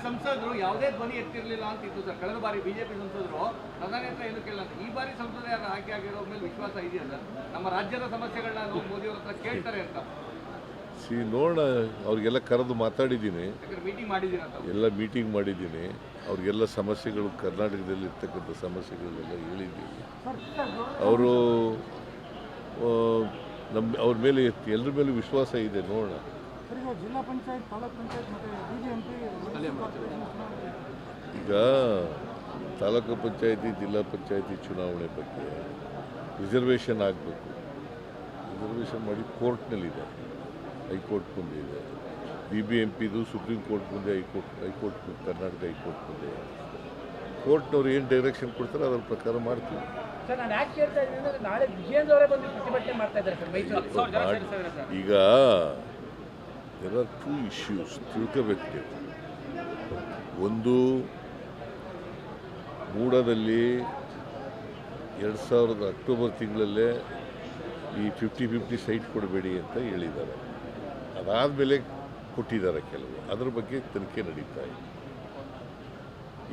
ಸಂಸದರು ಯಾವುದೇ ಧ್ವನಿ ಎತ್ತಿರಲಿಲ್ಲ ಅಂತಿತ್ತು ಸರ್. ಕಳೆದ ಬಾರಿ ಬಿಜೆಪಿ ಸಂಸದರು ಪ್ರಧಾನಿ ಹತ್ರ ಏನು ಕೇಳಿಲ್ಲ. ಈ ಬಾರಿ ಸಂಸದರ ಆಯ್ಕೆ ಆಗಿರೋ ಮೇಲೆ ವಿಶ್ವಾಸ ಇದೆಯಾ ಸರ್? ನಮ್ಮ ರಾಜ್ಯದ ಸಮಸ್ಯೆಗಳನ್ನ ಮೋದಿ ಅವ್ರ ಹತ್ರ ಕೇಳ್ತಾರೆ ಅಂತ. ನೋಡೋಣ, ಅವ್ರಿಗೆಲ್ಲ ಕರೆದು ಮಾತಾಡಿದ್ದೀನಿ, ಎಲ್ಲ ಮೀಟಿಂಗ್ ಮಾಡಿದ್ದೀನಿ. ಅವ್ರಿಗೆಲ್ಲ ಸಮಸ್ಯೆಗಳು, ಕರ್ನಾಟಕದಲ್ಲಿ ಇರ್ತಕ್ಕಂಥ ಸಮಸ್ಯೆಗಳೆಲ್ಲ ಹೇಳಿದ್ದೀವಿ. ಅವರು ಅವ್ರ ಮೇಲೆ ಎಲ್ಲರ ಮೇಲೂ ವಿಶ್ವಾಸ ಇದೆ. ನೋಡೋಣ. ಜಿಲ್ಲಾ ಪಂಚಾಯತ್, ತಾಲೂಕ್ ಪಂಚಾಯತ್ ಮತ್ತು ಬಿಬಿಎಂಪಿ ಈಗ ತಾಲೂಕು ಪಂಚಾಯತಿ, ಜಿಲ್ಲಾ ಪಂಚಾಯತಿ ಚುನಾವಣೆ ಬಗ್ಗೆ ರಿಸರ್ವೇಷನ್ ಆಗಬೇಕು. ರಿಸರ್ವೇಷನ್ ಮಾಡಿ ಕೋರ್ಟ್ನಲ್ಲಿದೆ, ಹೈಕೋರ್ಟ್ ಮುಂದೆ ಇದೆ. BBMPದು ಸುಪ್ರೀಂ ಕೋರ್ಟ್ ಮುಂದೆ, ಹೈಕೋರ್ಟ್ ಕರ್ನಾಟಕ ಹೈಕೋರ್ಟ್ ಮುಂದೆ. ಕೋರ್ಟ್ನವ್ರು ಏನು ಡೈರೆಕ್ಷನ್ ಕೊಡ್ತಾರೆ ಅದರ ಪ್ರಕಾರ ಮಾಡ್ತೀವಿ. ಈಗ ದೇರ್ ಆರ್ ಟೂ ಇಶ್ಯೂಸ್ ತಿಳ್ಕೋಬೇಕು. ಒಂದು, ಮೂಡಾದಲ್ಲಿ 2000 ಅಕ್ಟೋಬರ್ ತಿಂಗಳಲ್ಲೇ ಈ 50-50 ಸೈಟ್ ಕೊಡಬೇಡಿ ಅಂತ ಹೇಳಿದ್ದಾರೆ. ಅದಾದಮೇಲೆ ಕೊಟ್ಟಿದ್ದಾರೆ ಕೆಲವು. ಅದರ ಬಗ್ಗೆ ತನಿಖೆ ನಡೀತಾ ಇದೆ.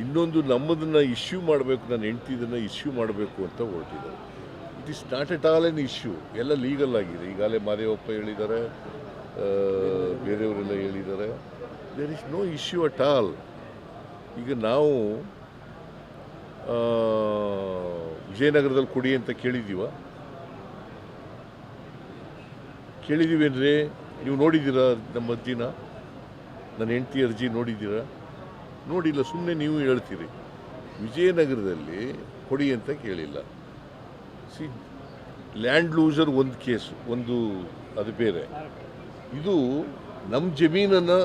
ಇನ್ನೊಂದು, ನಮ್ಮದನ್ನು ಇಶ್ಯೂ ಮಾಡಬೇಕು, ನನ್ನ ಹೆಂಡ್ತಿದನ್ನು ಇಶ್ಯೂ ಮಾಡಬೇಕು ಅಂತ ಹೊರಟಿದ್ದಾರೆ. It is not at all an issue. ಎಲ್ಲ ಲೀಗಲ್ ಆಗಿದೆ. ಈಗಾಗಲೇ ಮಾದೇವಪ್ಪ ಹೇಳಿದ್ದಾರೆ, ಬೇರೆಯವರೆಲ್ಲ ಹೇಳಿದ್ದಾರೆ. There is no issue at all. ಈಗ ನಾವು ವಿಜಯನಗರದಲ್ಲಿ ಕೊಡಿ ಅಂತ ಕೇಳಿದ್ದೀವೇನ್ರಿ? ನೀವು ನೋಡಿದ್ದೀರಾ ನಮ್ಮ ಅರ್ಜಿನ? ನನ್ನ ಹೆಂಡತಿ ಅರ್ಜಿ ನೋಡಿದ್ದೀರಾ? ನೋಡಿಲ್ಲ, ಸುಮ್ಮನೆ ನೀವು ಹೇಳ್ತೀರಿ. ವಿಜಯನಗರದಲ್ಲಿ ಕೊಡಿ ಅಂತ ಕೇಳಿಲ್ಲ. ಲ್ಯಾಂಡ್ ಲೂಸರ್ ಒಂದು ಕೇಸು, ಒಂದು ಅದು ಬೇರೆ. ಇದು ನಮ್ಮ ಜಮೀನನ್ನು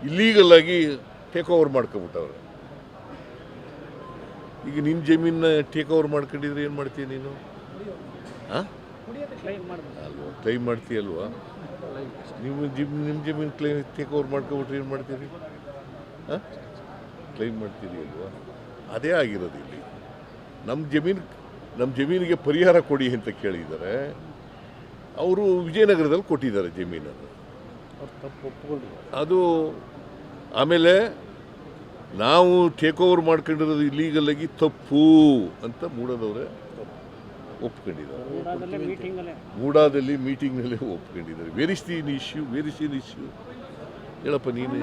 ಇಲ್ಲೀಗಲಾಗಿ ಟೇಕ್ ಓವರ್ ಮಾಡ್ಕೊಬಿಟ್ಟವ್ರೆ. ಈಗ ನಿನ್ನ ಜಮೀನನ್ನ ಟೇಕ್ ಓವರ್ ಮಾಡ್ಕೊಂಡಿದ್ರೆ ಏನು ಮಾಡ್ತೀಯ ನೀನು? ಅಲ್ವಾ, ಕ್ಲೈಮ್ ಮಾಡ್ತೀಯಲ್ವಾ? ನೀವು ನಿಮ್ಮ ಜಮೀನು ಟೇಕ್ ಓವರ್ ಮಾಡ್ಕೊಬಿಟ್ರೆ ಏನು ಮಾಡ್ತೀರಿ? ಕ್ಲೈಮ್ ಮಾಡ್ತೀರಿ ಅಲ್ವಾ? ಅದೇ ಆಗಿರೋದು ಇಲ್ಲಿ. ನಮ್ಮ ಜಮೀನಿಗೆ ಪರಿಹಾರ ಕೊಡಿ ಅಂತ ಕೇಳಿದ್ದಾರೆ. ಅವರು ವಿಜಯನಗರದಲ್ಲಿ ಕೊಟ್ಟಿದ್ದಾರೆ ಜಮೀನನ್ನು. ಅದು ಆಮೇಲೆ ನಾವು ಟೇಕ್ ಓವರ್ ಮಾಡ್ಕೊಂಡಿರೋದು ಇಲ್ಲೀಗಲಾಗಿ ತಪ್ಪು ಅಂತ ಮೂಡಾದವರೇ ಒಪ್ಕೊಂಡಿದ್ದಾರೆ. ಮೂಡಾದಲ್ಲಿ ಮೀಟಿಂಗ್ನಲ್ಲೇ ಒಪ್ಕೊಂಡಿದ್ದಾರೆ. Where is the issue? ಹೇಳಪ್ಪ ನೀನು.